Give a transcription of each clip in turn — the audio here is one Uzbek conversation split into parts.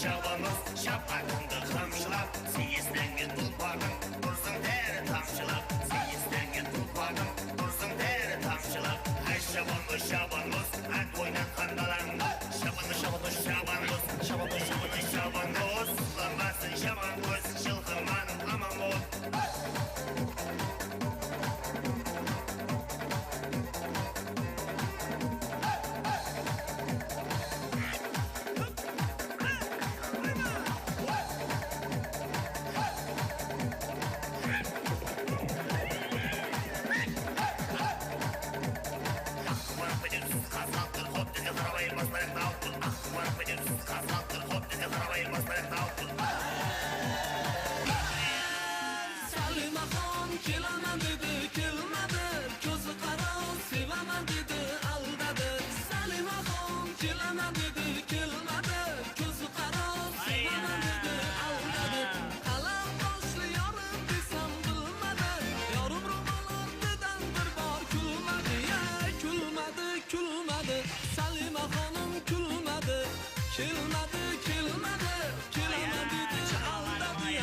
Şabanız şapakında kamçılap Seyizlengen tulparım Dursun deri tamçılap Seyizlengen tulparım Dursun deri tamçılap Ay şabanız At oynan kandalarımız Şabanız Sızlanmasın şaman göz Şılkınmanın aman ol Salimaxon kelaman dedi, kelmadi. Ko'zi qaro sevaman dedi, aldadi. Salimaxon kelaman dedi, kelmadi. Ko'zi qaro sevaman dedi, aldadi. Qalam boshli yorim desam bilmadi. Yorim ro'mol ortidan bir bor kulmadi, ya kulmadi. Salimaxonim kulmadi. Kelmadi, kelaman dedi, aldadi.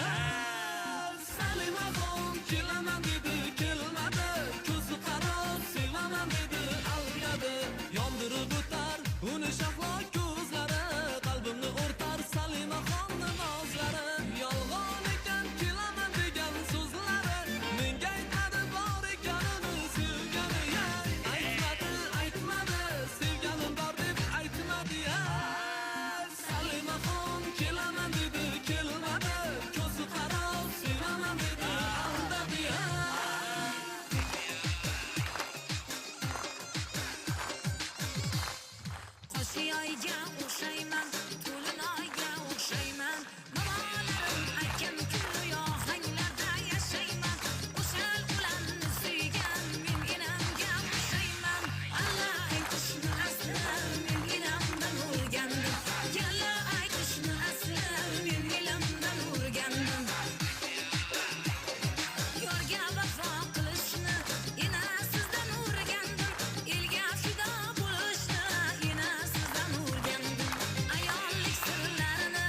Salimaxon kelaman dedi, kelmadi. Ko'zi qaro sevaman dedi, aldadi. Yondirib o'tar uni shahlo ko'zlari, qalbimni o'rtar Salimaxonning nozlari. Yolg'on ekan kelaman degan so'zlari, menga aytmadi bor ekanini sevgani. Aytmadi sevganim bor deb aytmadi. Salimaxon kelaman dedi, kelmadi. Ko'zi qaro sevaman dedi, aldadi. Qo'shiyoyga o'xshayman, to'linoyga o'xshayman. Mamolarim aytgan kuyo hanglarda yashayman. O'shal ularni suygan menginamga o'xshayman. Allah aytishni asli men ilamdan o'rgandim. Yalla aytishni asli men ilamdan o'rgandim. Yo'lga vafo qilishni yana sizdan o'rgandim. Elga fido bo'lishni yana sizdan o'rgandim. Ayollik sirlarini,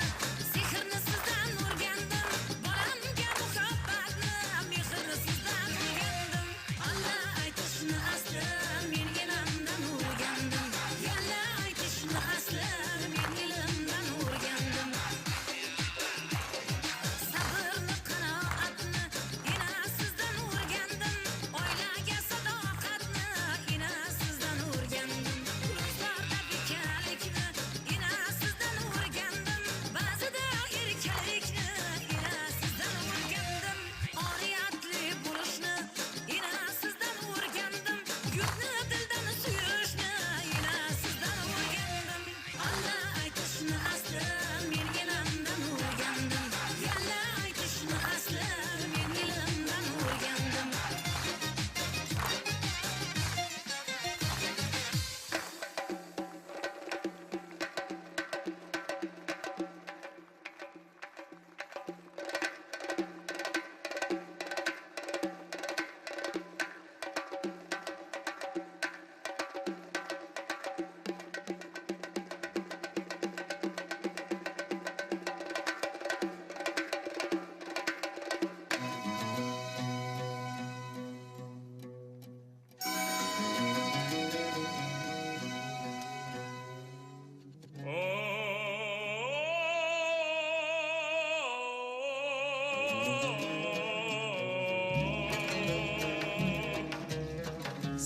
sehrni sizdan o'rgandim. Bolamga muhabbatni, mehrni sizdan o'rgandim. Allah aytishni asli men ilamdan o'rgandim. Yalla aytishni asli men ilamdan o'rgandim. Sabrni, qanoatni yana sizdan o'rgandim. Oilaga sadoqatni yana sizdan o'rgandim. Ro'zg'orda bekalikni yana sizdan o'rgandim. Ba'zida erkaklikni yana sizdan o'rgandim. Oriyatli bo'lishni yana sizdan o'rgandim. Yurtni dildan suyishni yana sizdan o'rgandim. Allah aytishni asli men ilamdan o'rgandim. Yalla aytishni asli men ilamdan o'rgandim.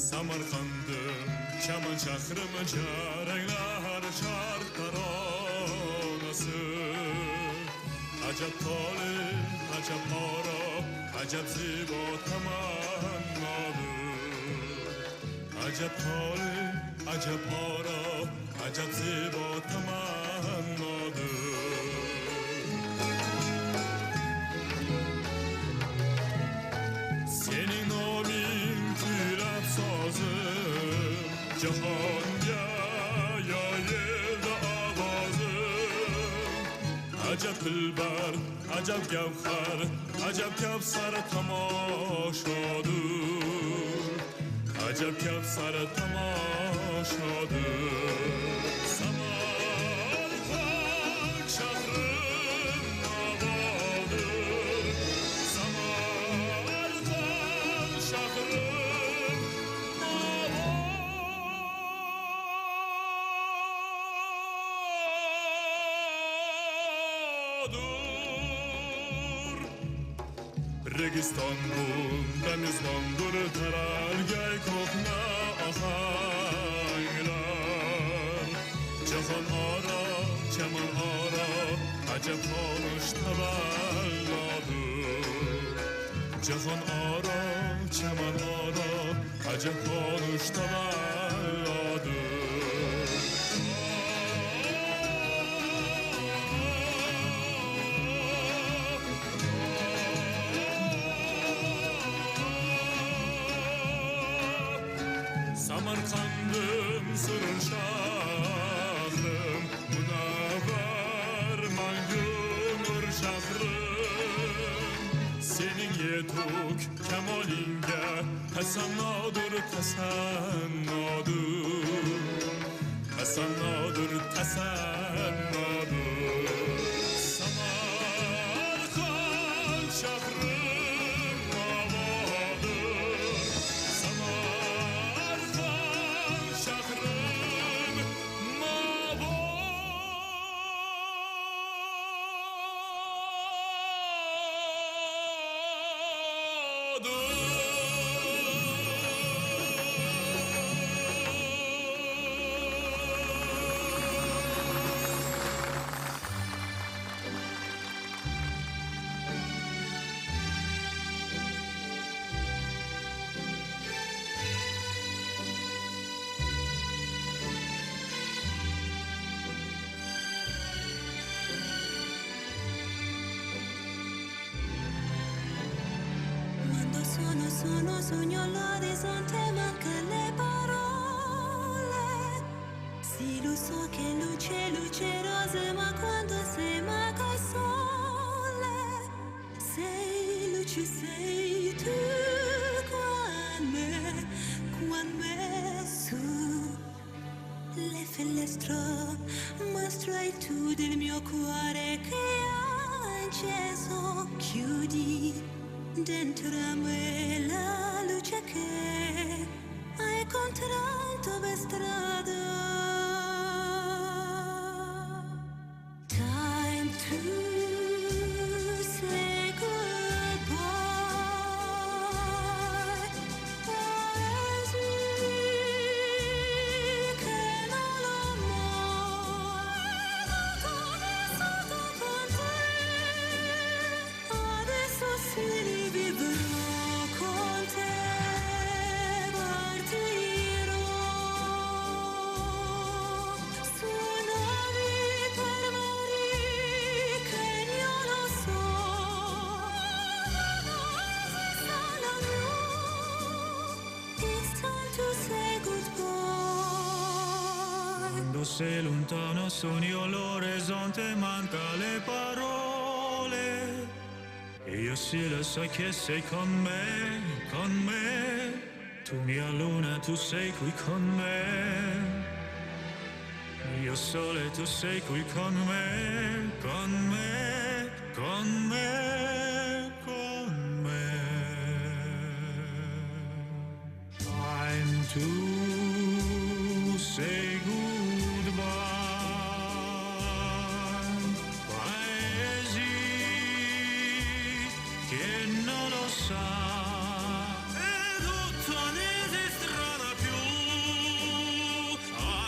Samarqandim chaman shahrim jaranglar shar taronasi ajab toli ajab oro ajab zibo tamannodir ajab toli ajab oro ajab zibo tamannodir sening noming kuylab sozim jahonga yoyildi ovozim. Ajab dilbar, ajab gavhar, ajab kavsar tomoshodir. Ajab kavsar tomoshodir. Samarqand shahri dur Registan bunda mizmandır tarar gel kokna ahaylar Cahan ara, keman ara Acep olmuş tavalladır Cahan ara, keman ara Acep olmuş tavalladır Samarkandım sırın şahrım Münevver mangumur şahrım Senin yetuk kemalinge Tesannadır tesannadır Tesannadır tesannadır Samarkan şahrım mavadır Samarkan şahrım Quando sogno l'orizzonte manca le parole Sì lo so che luce rose ma quando sei manca il sole Sei luce sei tu con me su le finestre mostrai tu del mio cuore che ha acceso chiudi dentro a me la luce che hai incontrato per strada. Time to say goodbye. Paesi che non lo mai come stato con te. Adesso si rivivrò con te, partirò su navi per mari che io lo so, non esistono più. It's time to say goodbye. Quando sei lontano sogno l'orizzonte manca le parole E io sì lo so che sei con me Tu mia luna, tu sei qui con me Io sole, tu sei qui con me Con me, con me, con me Time to say goodbye Paesi che non lo sa e tutto non esisterà più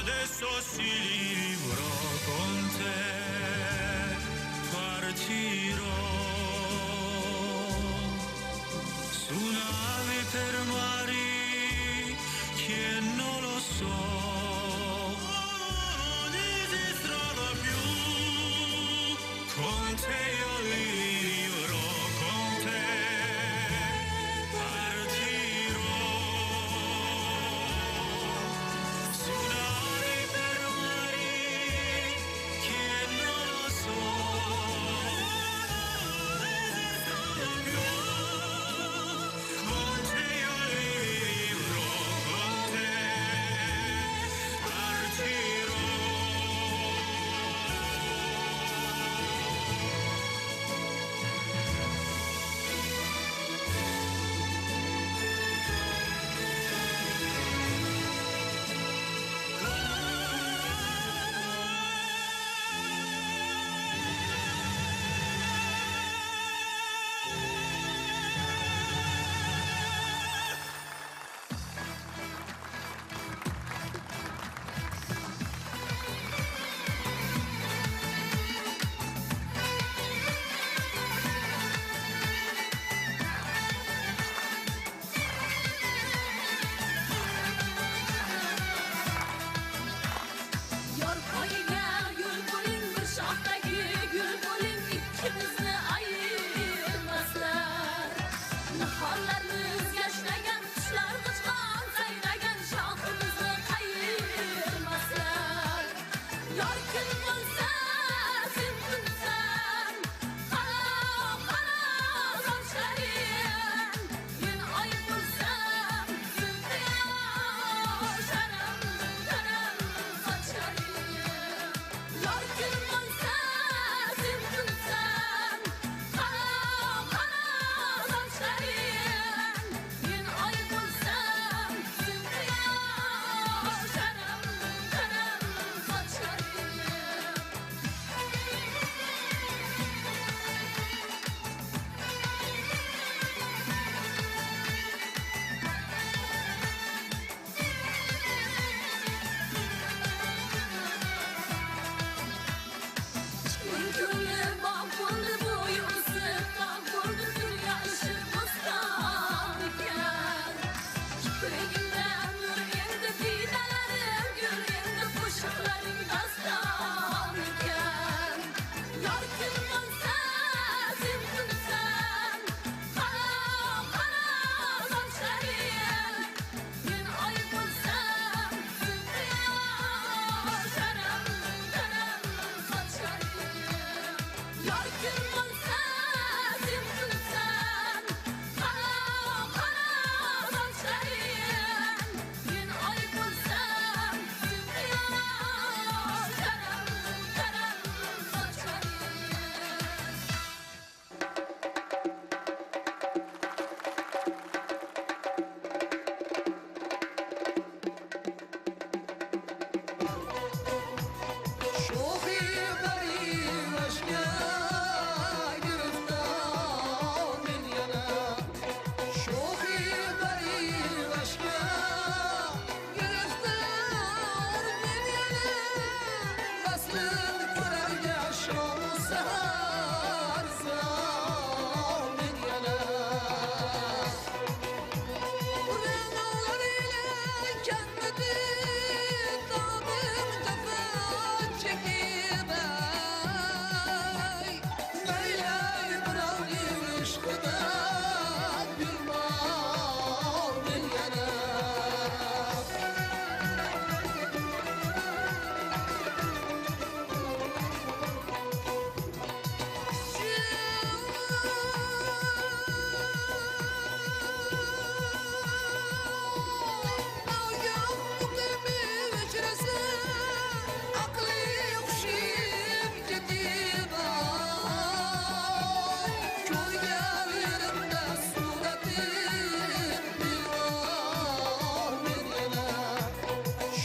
adesso si vivrò con te partirò su navi per mari che non lo so non esisterà più con te io vivrò con te partirò su navi per mari che non lo so non esisterà più con te io vivrò con te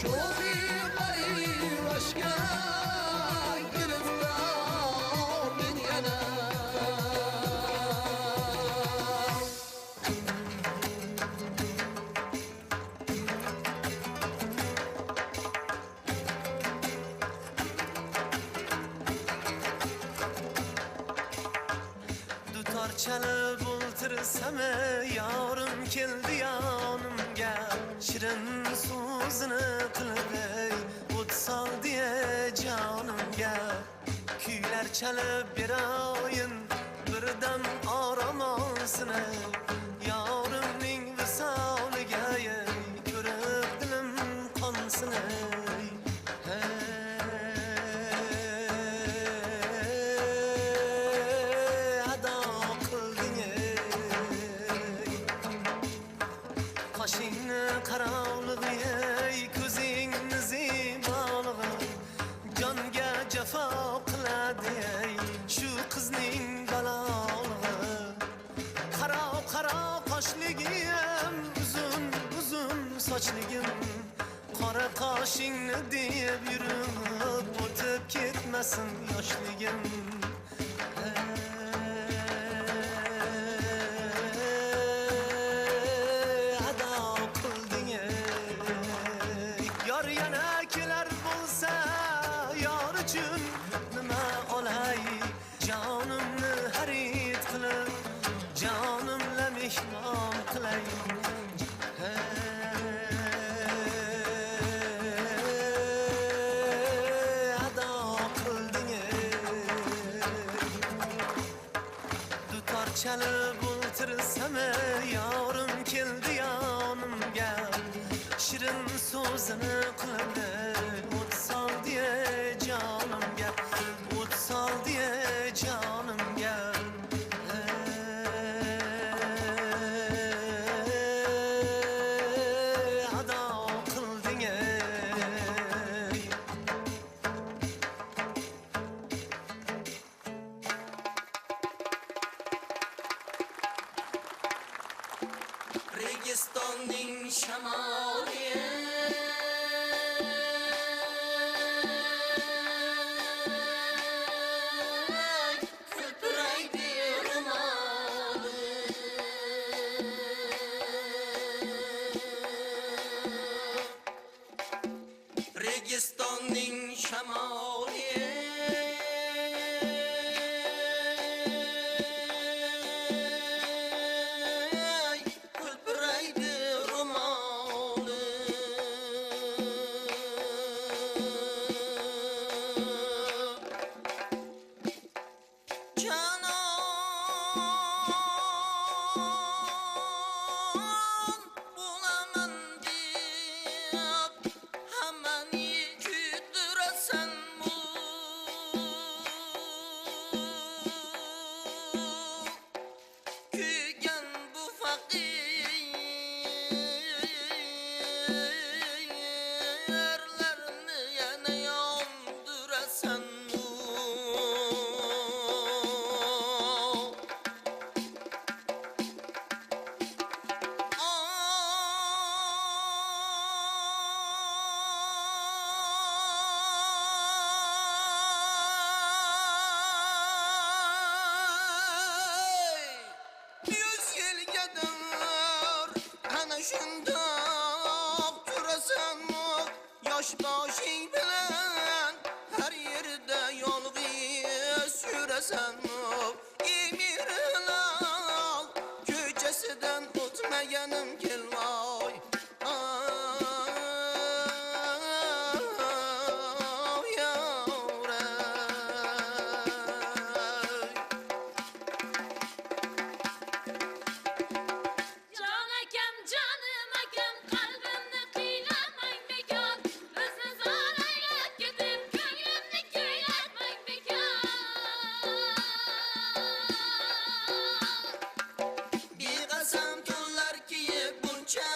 شوقی غریب اشکای گرفتار من ینم Dutar çalıp o'ltirsam yorim keldi yonimga shirin so'zini qilib o'tsal diye jonimga kuylar chalib beroyin birdan orom olsin yorimning visoliga ko'rib dilim qonsin Qaşingni qarovlig'i, ko'zingni zibolig'i jonga jafo qiladi shu qizning balolig'i qaro qoshligim uzun sochligim qora qoshingni deb yurib o'tib ketmasin yoshligim Yar yana kelar bo'lsa yor uchun nima olay jonimni xarid qilib jonimla mehmon qilay ado qilding dutor chalib o'ltirsam yorim keldi yonimga shirin so'zini qilib o'tsal diye jonimga o'tsal diye jonimga ado qilding Registonning shamoli ko'piraydi ro'moli Registonning shamoli ko'piraydi ro'moli Canon bo'laman deb hammani kuydirasanmi kuygan bu faqirlarni yana yondirasanmi Yüz yilgadir ana shundoq turasanmi yosh boshing bilan har yerda yolg'iz yurasanmi Emirlal ko'chasidan o'tmaganim kelvoy Can akam, canım akam, kalbimni qiylamang bekor. Bizni zo'raylab ketib, ko'nglimni kuylatmang bekor. beqasam tunlar kiyib buncha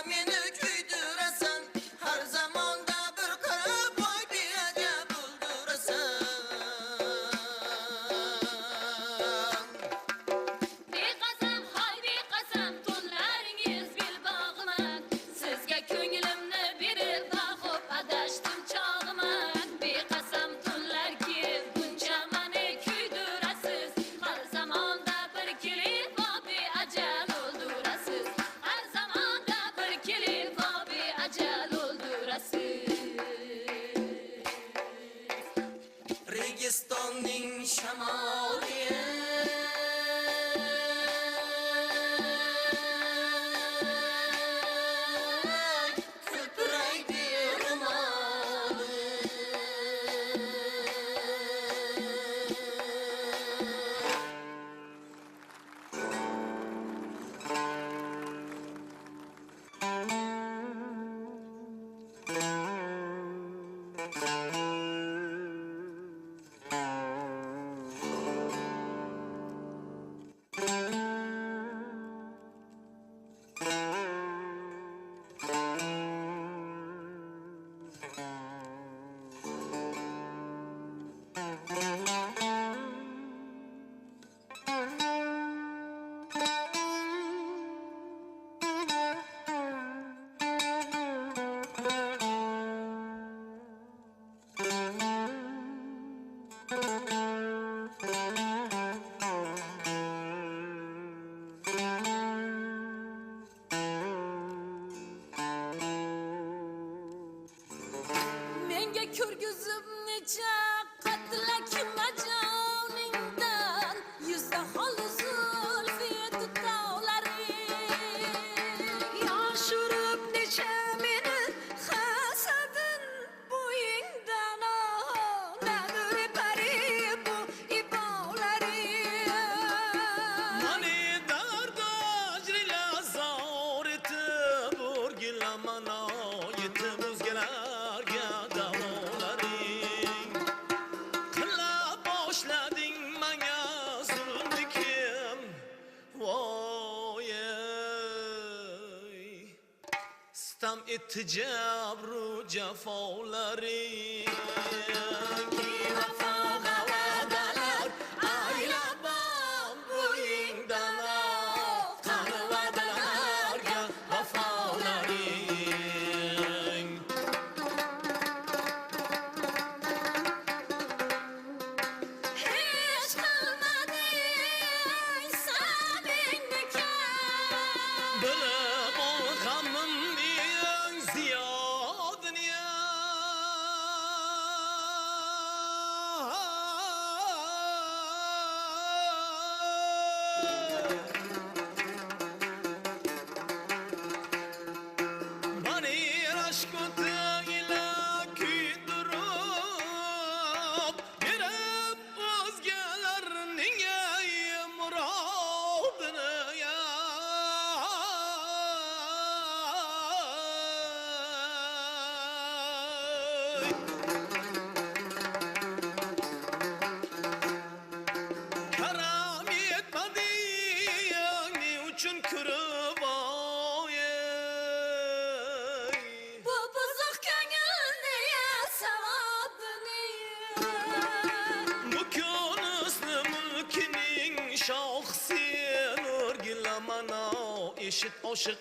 Menga ko'rgizib necha qatlakim ajoningdan yuzda holi zulfi tutqolari yoshirib necha meni hasadin bo'yingdan nadir pari bu ibolari Mani darda ajrila zor etib o'rgilamana yetib o'zgalarga davolaring qila boshlading menga zulmni kim voy sitam etdi jabru jafolaring ki vafoga va'dalar aylamam bo'yingdan qani va'dalarga vafolaring hech qilmading sen menga kam bilib ol g'amimning ziyodini Bani rashkotiga kuydirib berib o'zgalarning murodini haram etmading ne uchun kirib bu buzuq ko'ngilni savobini bu ko'nisni mulkining shohsi o'rgilamana eshit oshiq